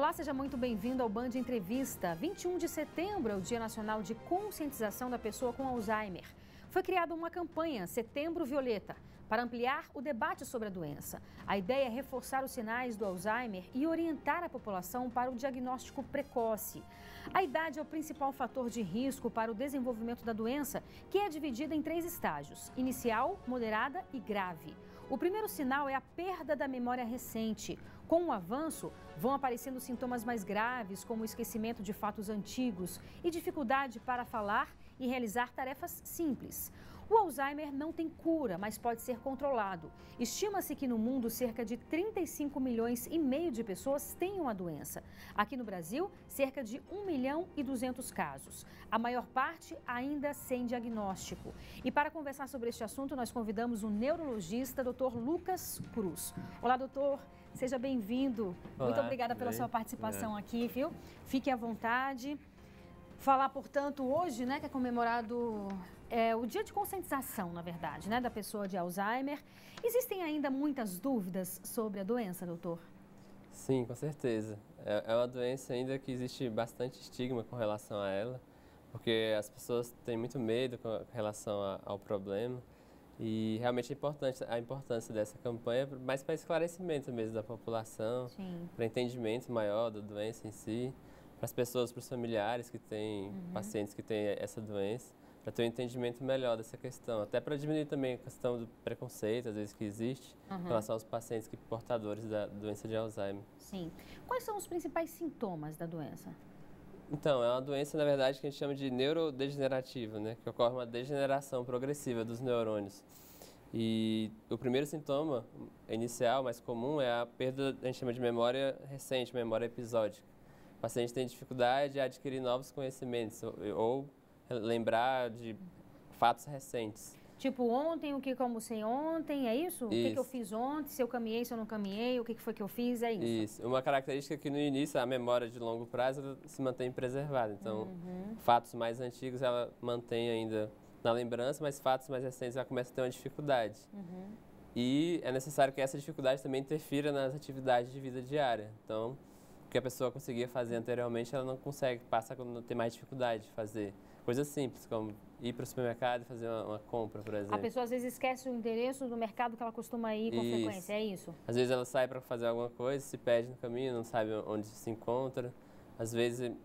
Olá, seja muito bem-vindo ao Band Entrevista. 21 de setembro é o Dia Nacional de Conscientização da Pessoa com Alzheimer. Foi criada uma campanha, Setembro Violeta, para ampliar o debate sobre a doença. A ideia é reforçar os sinais do Alzheimer e orientar a população para o diagnóstico precoce. A idade é o principal fator de risco para o desenvolvimento da doença, que é dividida em 3 estágios: inicial, moderada e grave. O primeiro sinal é a perda da memória recente. Com o avanço, vão aparecendo sintomas mais graves, como o esquecimento de fatos antigos e dificuldade para falar e realizar tarefas simples. O Alzheimer não tem cura, mas pode ser controlado. Estima-se que no mundo cerca de 35 milhões e meio de pessoas tenham a doença. Aqui no Brasil, cerca de 1 milhão e 200 casos. A maior parte ainda sem diagnóstico. E para conversar sobre este assunto, nós convidamos o neurologista, Dr. Lucas Cruz. Olá, doutor. Seja bem-vindo. Muito obrigada pela sua participação aqui, viu? Fique à vontade. Falar, portanto, hoje, né, que é comemorado o dia de conscientização, na verdade, né, da pessoa de Alzheimer. Existem ainda muitas dúvidas sobre a doença, doutor? Sim, com certeza. É uma doença ainda que existe bastante estigma com relação a ela, porque as pessoas têm muito medo com relação ao problema. E realmente é importante a importância dessa campanha, mais para esclarecimento mesmo da população, para entendimento maior da doença em si, para as pessoas, para os familiares que têm pacientes que têm essa doença, para ter um entendimento melhor dessa questão, até para diminuir também a questão do preconceito, às vezes, que existe em relação aos pacientes portadores da doença de Alzheimer. Sim. Quais são os principais sintomas da doença? Então, é uma doença, na verdade, que a gente chama de neurodegenerativa, né? Que ocorre uma degeneração progressiva dos neurônios. E o primeiro sintoma inicial, mais comum, é a perda, a gente chama de memória recente, memória episódica. O paciente tem dificuldade de adquirir novos conhecimentos ou lembrar de fatos recentes. Tipo, ontem, o que eu almocei ontem, é isso? O que eu fiz ontem, se eu caminhei, se eu não caminhei, o que foi que eu fiz, é isso? Isso. Uma característica é que no início a memória de longo prazo ela se mantém preservada. Então, fatos mais antigos ela mantém ainda na lembrança, mas fatos mais recentes ela começa a ter uma dificuldade. E é necessário que essa dificuldade também interfira nas atividades de vida diária. Então, o que a pessoa conseguia fazer anteriormente, ela não consegue, passa a ter mais dificuldade de fazer. Coisas simples, como ir para o supermercado e fazer uma compra, por exemplo. A pessoa às vezes esquece o endereço do mercado que ela costuma ir com frequência, é isso? Às vezes ela sai para fazer alguma coisa, se perde no caminho, não sabe onde se encontra. Às vezes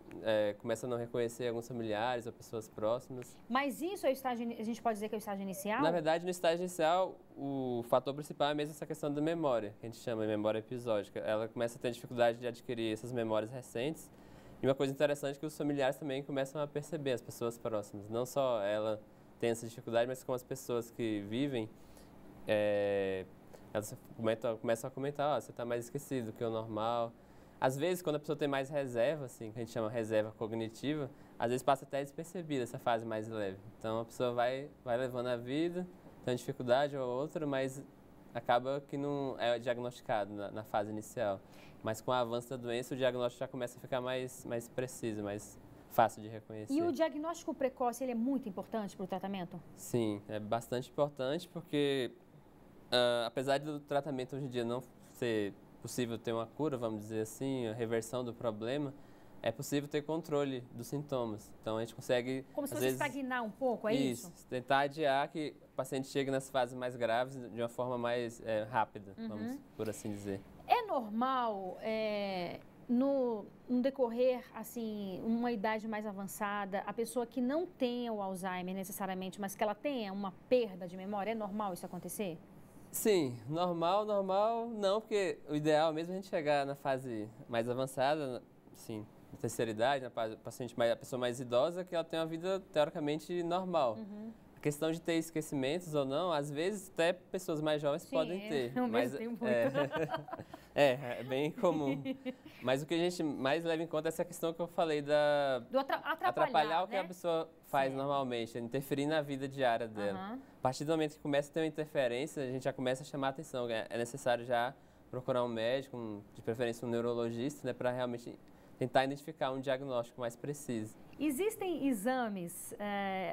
começa a não reconhecer alguns familiares ou pessoas próximas. Mas isso é o estágio, a gente pode dizer que é o estágio inicial? Na verdade, no estágio inicial, o fator principal é mesmo essa questão da memória, que a gente chama de memória episódica. Ela começa a ter dificuldade de adquirir essas memórias recentes. E uma coisa interessante é que os familiares também começam a perceber, as pessoas próximas. Não só ela tem essa dificuldade, mas como as pessoas que vivem, elas começam a comentar, você está mais esquecido do que o normal. Às vezes, quando a pessoa tem mais reserva, assim, que a gente chama reserva cognitiva, às vezes passa até despercebida essa fase mais leve. Então, a pessoa vai levando a vida, tem uma dificuldade ou outra, mas acaba que não é diagnosticado na fase inicial. Mas com o avanço da doença, o diagnóstico já começa a ficar mais preciso, mais fácil de reconhecer. E o diagnóstico precoce, ele é muito importante para o tratamento? Sim, é bastante importante porque, apesar do tratamento hoje em dia não ser possível ter uma cura, vamos dizer assim, a reversão do problema, é possível ter controle dos sintomas. Então, a gente consegue... Como se fosse estagnar um pouco, é isso? Isso, tentar adiar que o paciente chegue nas fases mais graves de uma forma mais rápida, vamos por assim dizer. É normal, no decorrer, assim, uma idade mais avançada, a pessoa que não tenha o Alzheimer necessariamente, mas que ela tenha uma perda de memória, é normal isso acontecer? Sim, normal não, porque o ideal mesmo é a gente chegar na fase mais avançada, sim, na terceira idade, a pessoa mais idosa, que ela tem uma vida teoricamente normal. A questão de ter esquecimentos ou não, às vezes até pessoas mais jovens podem ter. Mas tem muito. É bem comum. Mas o que a gente mais leva em conta é essa questão que eu falei do atrapalhar o que a pessoa faz normalmente, interferir na vida diária dela. A partir do momento que começa a ter uma interferência, a gente já começa a chamar a atenção. É necessário já procurar um médico, de preferência um neurologista, né, para realmente tentar identificar um diagnóstico mais preciso. Existem exames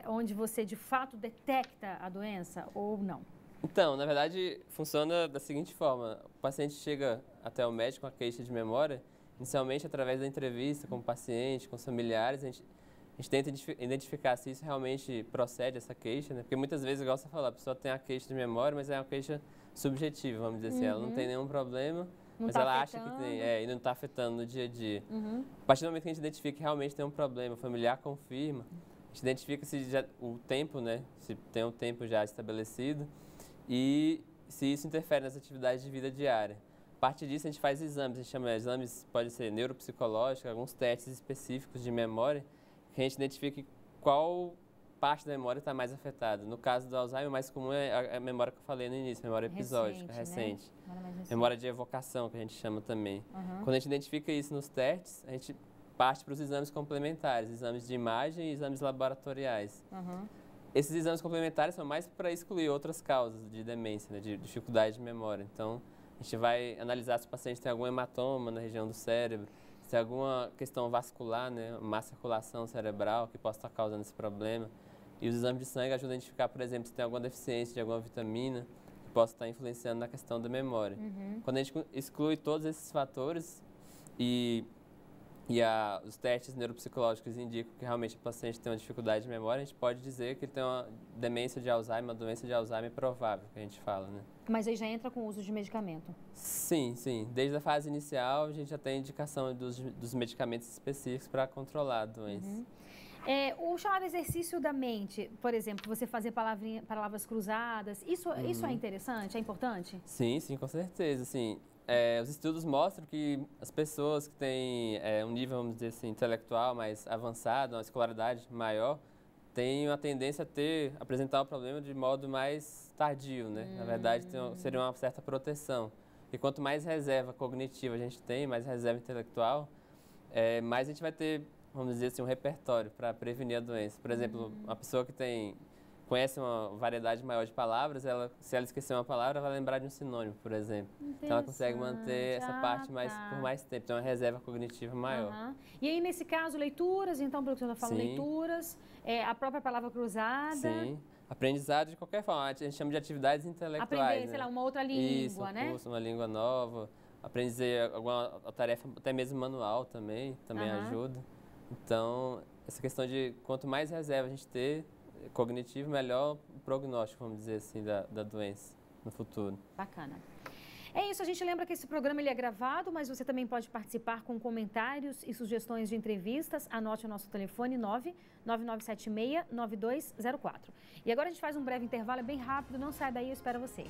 onde você de fato detecta a doença ou não? Então, na verdade, funciona da seguinte forma. O paciente chega até o médico com a queixa de memória inicialmente através da entrevista com o paciente, com os familiares, a gente tenta identificar se isso realmente procede, essa queixa, né? Porque muitas vezes, igual você falou, a pessoa tem a queixa de memória, mas é uma queixa subjetiva, vamos dizer assim, ela não tem nenhum problema, mas ela acha que tem, e não está afetando no dia a dia. A partir do momento que a gente identifica que realmente tem um problema, o familiar confirma, a gente identifica se já, o tempo, né, se tem um tempo já estabelecido e se isso interfere nas atividades de vida diária. A partir disso, a gente faz exames, a gente chama de exames, pode ser neuropsicológicos, alguns testes específicos de memória, que a gente identifique qual parte da memória está mais afetada. No caso do Alzheimer, o mais comum é a memória que eu falei no início, memória episódica, recente. Né? Memória de evocação, que a gente chama também. Quando a gente identifica isso nos testes, a gente parte para os exames complementares, exames de imagem e exames laboratoriais. Esses exames complementares são mais para excluir outras causas de demência, né, de dificuldade de memória. Então, a gente vai analisar se o paciente tem algum hematoma na região do cérebro, se tem alguma questão vascular, né, má circulação cerebral que possa estar causando esse problema. E os exames de sangue ajudam a identificar, por exemplo, se tem alguma deficiência de alguma vitamina que possa estar influenciando na questão da memória. Quando a gente exclui todos esses fatores e os testes neuropsicológicos indicam que realmente o paciente tem uma dificuldade de memória, a gente pode dizer que ele tem uma demência de Alzheimer, uma doença de Alzheimer provável, que a gente fala, né? Mas aí já entra com o uso de medicamento? Sim, sim. Desde a fase inicial, a gente já tem indicação dos medicamentos específicos para controlar a doença. O chamado exercício da mente, por exemplo, você fazer palavras cruzadas, isso é interessante, é importante? Sim, sim, com certeza. Assim, os estudos mostram que as pessoas que têm um nível, vamos dizer assim, intelectual mais avançado, uma escolaridade maior, têm uma tendência a apresentar o problema de modo mais tardio, né? Na verdade, seria uma certa proteção. E quanto mais reserva cognitiva a gente tem, mais reserva intelectual, mais a gente vai ter, vamos dizer assim, um repertório para prevenir a doença. Por exemplo, uma pessoa que conhece uma variedade maior de palavras, se ela esquecer uma palavra, vai lembrar de um sinônimo, por exemplo. Então ela consegue manter essa parte por mais tempo, então é uma reserva cognitiva maior. E aí, nesse caso, leituras, então, pelo que você está falando, leituras, a própria palavra cruzada. Sim. Aprendizado de qualquer forma, a gente chama de atividades intelectuais. Aprender, sei lá, uma outra língua, né? Curso, uma língua nova, aprender alguma tarefa, até mesmo manual também ajuda. Então, essa questão de quanto mais reserva a gente ter cognitivo, melhor o prognóstico, vamos dizer assim, da doença no futuro. Bacana. É isso, a gente lembra que esse programa ele é gravado, mas você também pode participar com comentários e sugestões de entrevistas. Anote o nosso telefone 99976-9204. E agora a gente faz um breve intervalo, é bem rápido, não sai daí, eu espero você.